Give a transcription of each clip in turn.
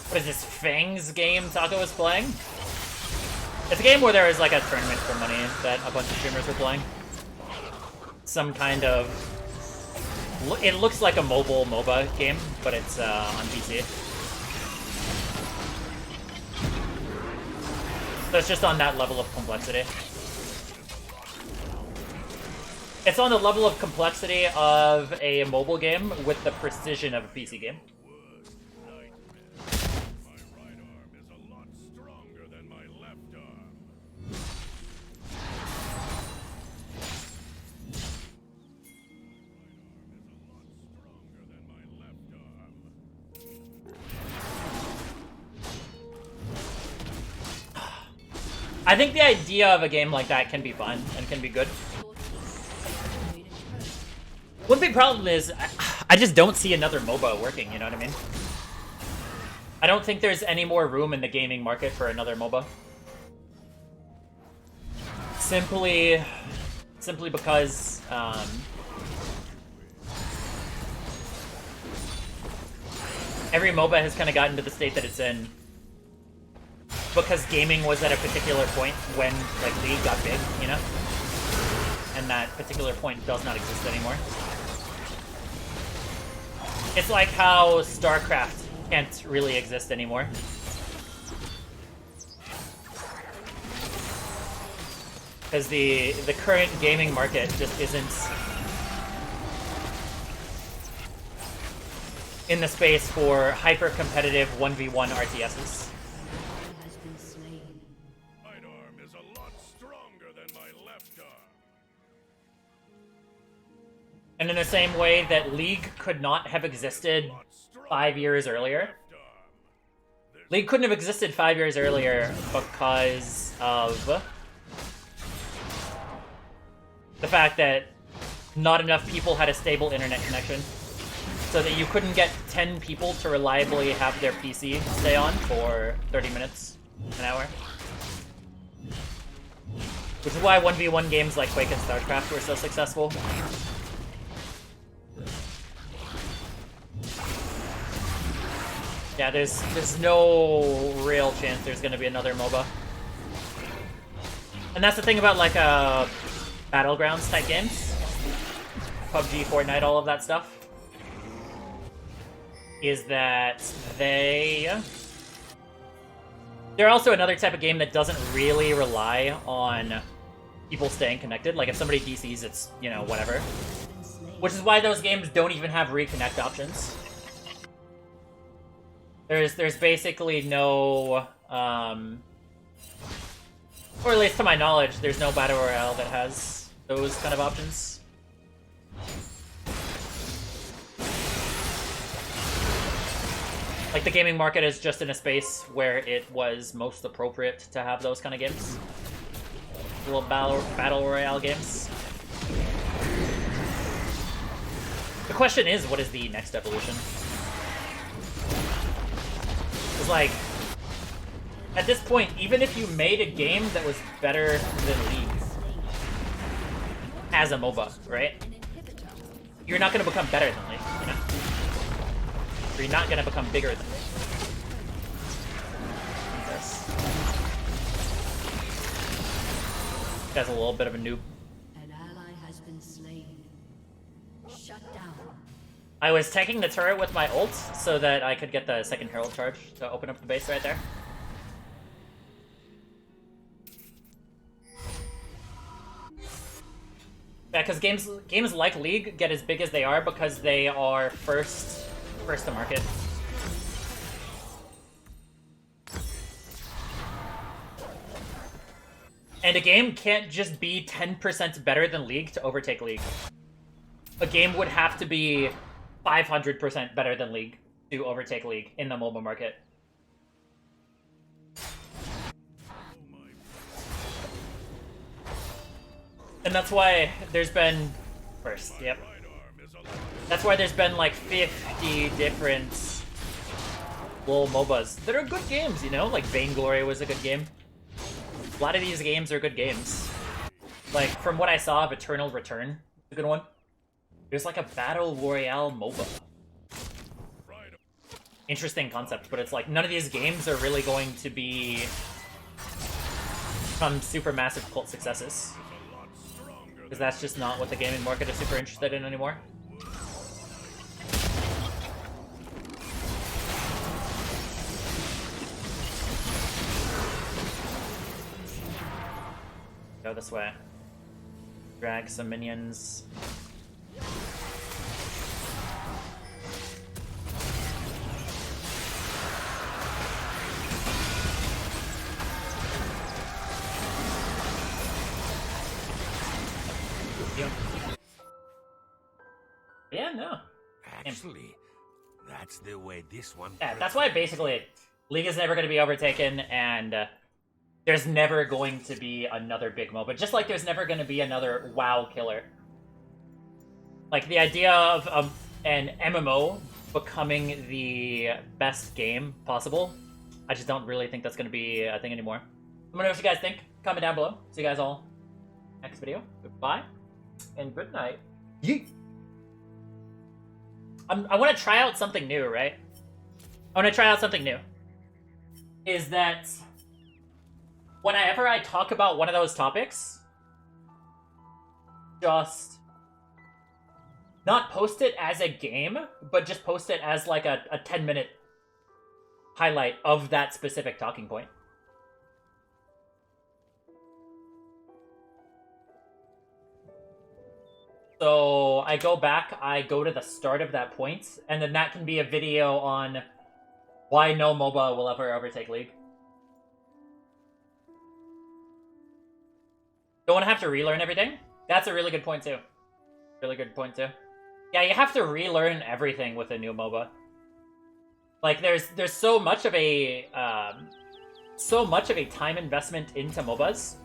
What is this, Fang's game Taco was playing? It's a game where there was like a tournament for money that a bunch of streamers were playing. Some kind of... It looks like a mobile Moba game, but it's on PC. So it's just on that level of complexity. It's on the level of complexity of a mobile game with the precision of a PC game. I think the idea of a game like that can be fun and can be good. One big problem is I just don't see another MOBA working, you know what I mean? I don't think there's any more room in the gaming market for another MOBA. Simply because every MOBA has kind of gotten to the state that it's in because gaming was at a particular point when like League got big, you know? And that particular point does not exist anymore. It's like how StarCraft can't really exist anymore. Because the current gaming market just isn't in the space for hyper-competitive 1v1 RTSs. And in the same way that League could not have existed 5 years earlier. League couldn't have existed 5 years earlier because of the fact that not enough people had a stable internet connection. So that you couldn't get 10 people to reliably have their PC stay on for 30 minutes, an hour. Which is why 1v1 games like Quake and StarCraft were so successful. Yeah, there's no real chance there's gonna be another MOBA. And that's the thing about like Battlegrounds type games. PUBG, Fortnite, all of that stuff. Is that they're also another type of game that doesn't really rely on people staying connected. Like if somebody DCs, it's, you know, whatever. Which is why those games don't even have reconnect options. There's basically no, or at least to my knowledge, there's no Battle Royale that has those kind of options. Like, the gaming market is just in a space where it was most appropriate to have those kind of games. Little Battle Royale games. The question is, what is the next evolution? It's like, at this point, even if you made a game that was better than League as a MOBA, right? You're not going to become better than League, you know? Or you're not going to become bigger than League. This guy's a little bit of a noob. An ally has been slain. Shut down. I was taking the turret with my ult so that I could get the second herald charge to open up the base right there. Yeah, because games like League get as big as they are because they are first to market. And a game can't just be 10% better than League to overtake League. A game would have to be 500% better than League to overtake League in the mobile market. And that's why there's been... First, yep. That's why there's been like 50 different little MOBAs that are good games, you know? Like Vainglory was a good game. A lot of these games are good games. Like, from what I saw of Eternal Return, a good one. There's like a Battle Royale MOBA. interesting concept, but it's like none of these games are really going to be some super massive cult successes. Because that's just not what the gaming market is super interested in anymore. Go this way. Drag some minions. Yeah, no. Actually, that's the way this one. Yeah, that's why basically League is never going to be overtaken, and there's never going to be another big MOBA. Just like there's never going to be another WoW killer. Like the idea of an MMO becoming the best game possible, I just don't really think that's going to be a thing anymore. Let me know what you guys think. Comment down below. See you guys all next video. Goodbye and good night. Yeet. I want to try out something new, right? I want to try out something new. Is that whenever I talk about one of those topics, just not post it as a game, but just post it as like a 10-minute highlight of that specific talking point. So I go back, I go to the start of that point, and then that can be a video on why no MOBA will ever overtake League. Don't want to have to relearn everything? That's a really good point too. Really good point too. Yeah, you have to relearn everything with a new MOBA. Like there's so much of a time investment into MOBAs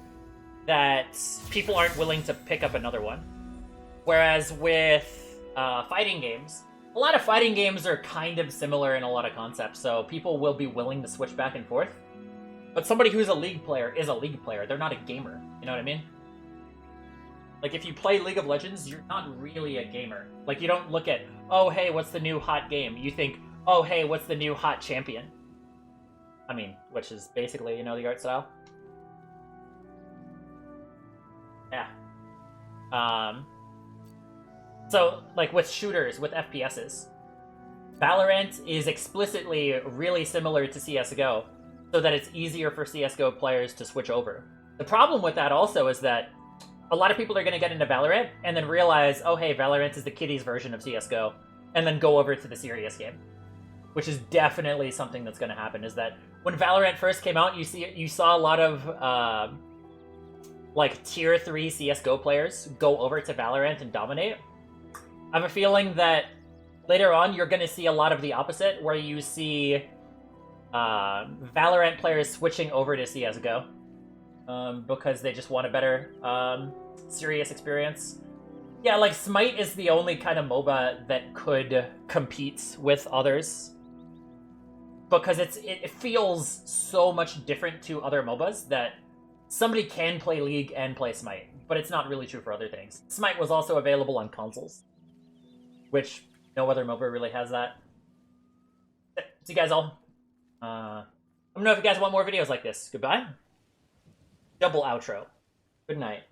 that people aren't willing to pick up another one. Whereas with fighting games, a lot of fighting games are kind of similar in a lot of concepts, so people will be willing to switch back and forth. But somebody who's a League player is a League player. They're not a gamer. You know what I mean? Like, if you play League of Legends, you're not really a gamer. Like, you don't look at, oh, hey, what's the new hot game? You think, oh, hey, what's the new hot champion? I mean, which is basically, you know, the art style. Yeah. So, like, with shooters, with FPSs, Valorant is explicitly really similar to CSGO, so that it's easier for CSGO players to switch over. The problem with that also is that a lot of people are going to get into Valorant and then realize, oh, hey, Valorant is the kiddies version of CSGO, and then go over to the serious game. Which is definitely something that's going to happen, is that when Valorant first came out, you saw a lot of, like, Tier 3 CSGO players go over to Valorant and dominate. I have a feeling that later on you're going to see a lot of the opposite, where you see Valorant players switching over to CSGO because they just want a better serious experience. Yeah, like Smite is the only kind of MOBA that could compete with others because it feels so much different to other MOBAs that somebody can play League and play Smite, but it's not really true for other things. Smite was also available on consoles, which no other MOBA really has that. See you guys all. Let me know if you guys want more videos like this. Goodbye. Double outro. Good night.